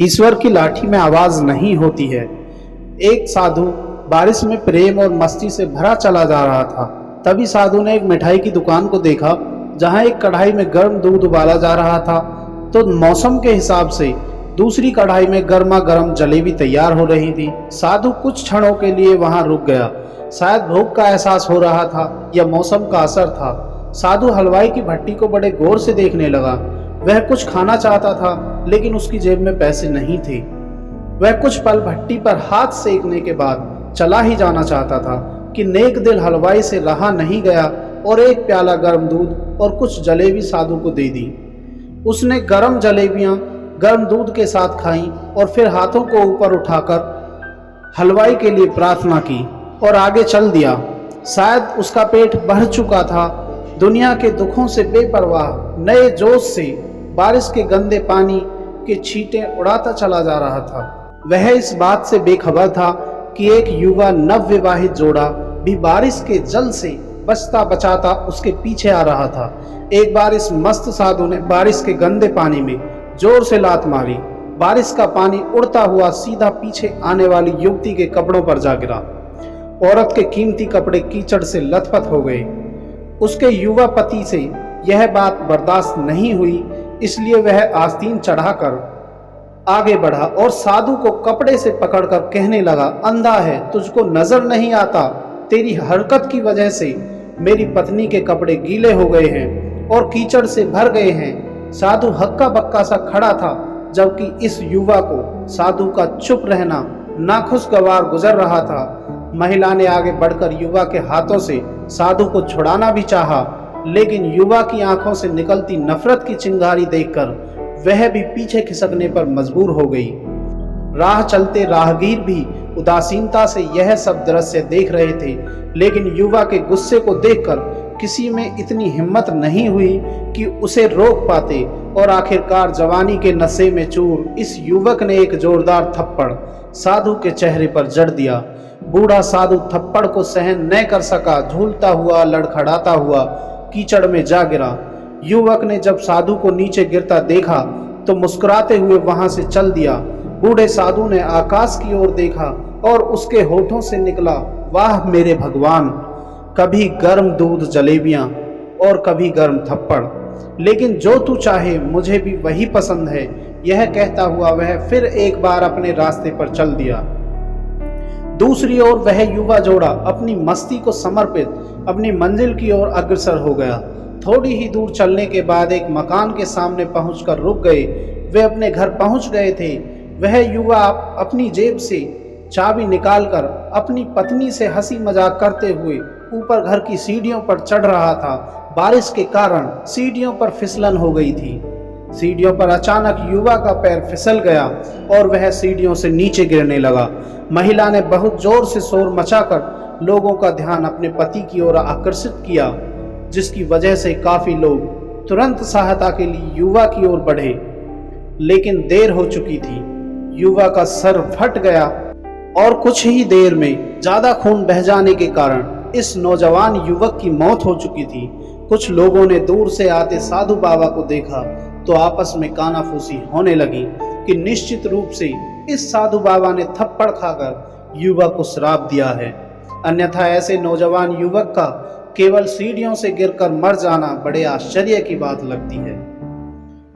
ईश्वर की लाठी में आवाज नहीं होती है। एक साधु बारिश में प्रेम और मस्ती से भरा चला जा रहा था। तभी साधु ने एक मिठाई की दुकान को देखा जहां एक कढ़ाई में गर्म दूध उबाला जा रहा था, तो मौसम के हिसाब से दूसरी कढ़ाई में गर्मा गर्म जलेबी तैयार हो रही थी। साधु कुछ क्षणों के लिए वहां रुक गया। शायद भूख का एहसास हो रहा था या मौसम का असर था। साधु हलवाई की भट्टी को बड़े गौर से देखने लगा। वह कुछ खाना चाहता था, लेकिन उसकी जेब में पैसे नहीं थे। वह कुछ पल भट्टी पर हाथ सेकने के बाद चला ही जाना चाहता था कि नेक दिल हलवाई से रहा नहीं गया और एक प्याला गर्म दूध और कुछ जलेबी साधु को दे दी। उसने गर्म जलेबियां गर्म दूध के साथ खाईं और फिर हाथों को ऊपर उठाकर हलवाई के लिए प्रार्थना की और आगे चल दिया। शायद उसका पेट भर चुका था। दुनिया के दुखों से बेपरवाह नए जोश से बारिश के गंदे पानी के छींटे उड़ाता चला जा रहा था। वह इस बात से बेखबर था कि एक युवा नवविवाहित जोड़ा भी बारिश के जल से बचता बचाता उसके पीछे आ रहा था। एक बार इस मस्त साधु ने बारिश के गंदे पानी में जोर से लात मारी। बारिश का पानी उड़ता हुआ सीधा पीछे आने वाली युवती के कपड़ों पर जा गिरा। औरत के कीमती कपड़े कीचड़ से लथपथ हो गए। उसके युवा पति से यह बात बर्दाश्त नहीं हुई, इसलिए वह आस्तीन चढ़ाकर आगे बढ़ा और साधु को कपड़े से पकड़कर कहने लगा, अंधा है, तुझको नजर नहीं आता? तेरी हरकत की वजह से मेरी पत्नी के कपड़े गीले हो गए हैं और कीचड़ से भर गए हैं। साधु हक्का बक्का सा खड़ा था, जबकि इस युवा को साधु का चुप रहना नाखुशगवार गुजर रहा था। महिला ने आगे बढ़कर युवा के हाथों से साधु को छुड़ाना भी चाहा, लेकिन युवा की आंखों से निकलती नफरत की चिंगारी देखकर वह भी पीछे खिसकने पर मजबूर हो गई। राह चलते राहगीर भी उदासीनता से यह सब दृश्य देख रहे थे, लेकिन युवा के गुस्से को देखकर किसी में इतनी हिम्मत नहीं हुई कि उसे रोक पाते और आखिरकार जवानी के नशे में चूर इस युवक ने एक जोरदार थप्पड़ साधु के चेहरे पर जड़ दिया। बूढ़ा साधु थप्पड़ को सहन न कर सका, झूलता हुआ लड़खड़ाता हुआ कीचड़ में जा गिरा। युवक ने जब साधु को नीचे गिरता देखा तो मुस्कुराते हुए वहां से चल दिया। बूढ़े साधु ने आकाश की ओर देखा और उसके होठों से निकला, वाह मेरे भगवान, कभी गर्म दूध जलेबियां और कभी गर्म थप्पड़, लेकिन जो तू चाहे मुझे भी वही पसंद है। यह कहता हुआ वह फिर एक बार अपने रास्ते पर चल दिया। दूसरी ओर वह युवा जोड़ा अपनी मस्ती को समर्पित अपनी मंजिल की ओर अग्रसर हो गया। थोड़ी ही दूर चलने के बाद एक मकान के सामने पहुंचकर रुक गए। वे अपने घर पहुंच गए थे। वह युवा अपनी जेब से चाबी निकालकर अपनी पत्नी से हंसी मजाक करते हुए ऊपर घर की सीढ़ियों पर चढ़ रहा था। बारिश के कारण सीढ़ियों पर फिसलन हो गई थी। सीढ़ियों पर अचानक युवा का पैर फिसल गया और वह सीढ़ियों से नीचे गिरने लगा। महिला ने बहुत जोर से शोर मचाकर लोगों का ध्यान अपने पति की ओर आकर्षित किया, जिसकी वजह से काफी लोग तुरंत सहायता के लिए युवा की ओर बढ़े, लेकिन देर हो चुकी थी। युवा का सर फट गया और कुछ ही देर में ज्यादा खून बह जाने के कारण इस नौजवान युवक की मौत हो चुकी थी। कुछ लोगों ने दूर से आते साधु बाबा को देखा तो आपस में कानाफूसी होने लगी कि निश्चित रूप से इस साधु बाबा ने थप्पड़ खाकर युवक को श्राप दिया है, अन्यथा ऐसे नौजवान युवक का केवल सीढ़ियों से गिरकर मर जाना बड़े आश्चर्य की बात लगती है।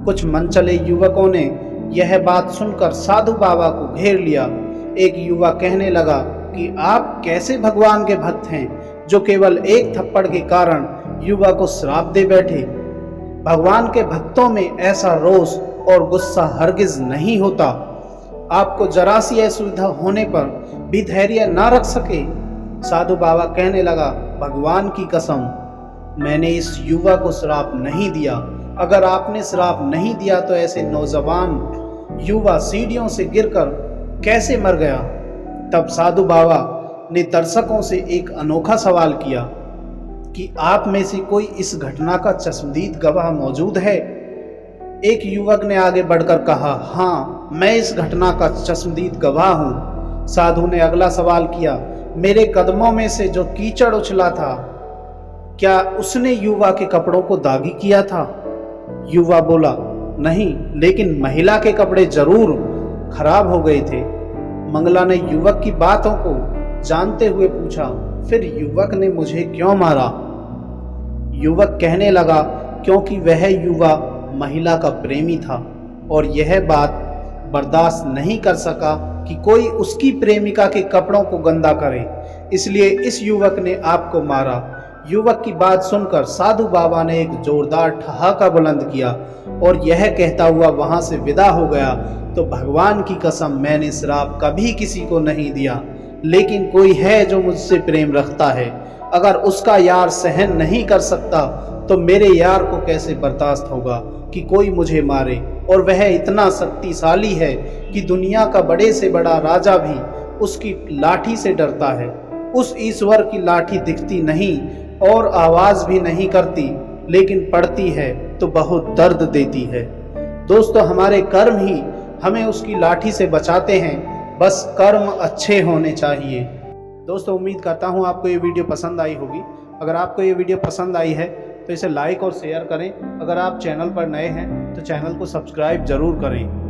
कुछ मनचले युवकों ने यह बात सुनकर साधु बाबा को घेर लिया। एक युवा कहने लगा कि आप कैसे भगवान के भक्त हैं जो केवल एक थप्पड़ के कारण युवा को श्राप दे बैठे। भगवान के भक्तों में ऐसा रोष और गुस्सा हरगिज नहीं होता। आपको जरा सी असुविधा होने पर भी धैर्य न रख सके। साधु बाबा कहने लगा, भगवान की कसम, मैंने इस युवा को श्राप नहीं दिया। अगर आपने श्राप नहीं दिया तो ऐसे नौजवान युवा सीढ़ियों से गिरकर कैसे मर गया? तब साधु बाबा ने दर्शकों से एक अनोखा सवाल किया कि आप में से कोई इस घटना का चश्मदीद गवाह मौजूद है? एक युवक ने आगे बढ़कर कहा, हाँ, मैं इस घटना का चश्मदीद गवाह हूँ। साधु ने अगला सवाल किया, मेरे कदमों में से जो कीचड़ उछला था, क्या उसने युवा के कपड़ों को दागी किया था? युवा बोला, नहीं, लेकिन महिला के कपड़े जरूर। खराब हो गए थे। मंगला ने युवक की बातों को जानते हुए पूछा, फिर युवक ने मुझे क्यों मारा? युवक कहने लगा, क्योंकि वह युवा महिला का प्रेमी था और यह बात बर्दाश्त नहीं कर सका कि कोई उसकी प्रेमिका के कपड़ों को गंदा करे, इसलिए इस युवक ने आपको मारा। युवक की बात सुनकर साधु बाबा ने एक जोरदार ठहाका बुलंद किया और यह कहता हुआ वहां से विदा हो गया। तो भगवान की कसम, मैंने श्राप कभी किसी को नहीं दिया, लेकिन कोई है जो मुझसे प्रेम रखता है। अगर उसका यार सहन नहीं कर सकता तो मेरे यार को कैसे बर्दाश्त होगा कि कोई मुझे मारे, और वह इतना शक्तिशाली है कि दुनिया का बड़े से बड़ा राजा भी उसकी लाठी से डरता है। उस ईश्वर की लाठी दिखती नहीं और आवाज भी नहीं करती, लेकिन पड़ती है तो बहुत दर्द देती है। दोस्तों, हमारे कर्म ही हमें उसकी लाठी से बचाते हैं, बस कर्म अच्छे होने चाहिए। दोस्तों, उम्मीद करता हूँ आपको ये वीडियो पसंद आई होगी। अगर आपको ये वीडियो पसंद आई है तो इसे लाइक और शेयर करें। अगर आप चैनल पर नए हैं तो चैनल को सब्सक्राइब जरूर करें।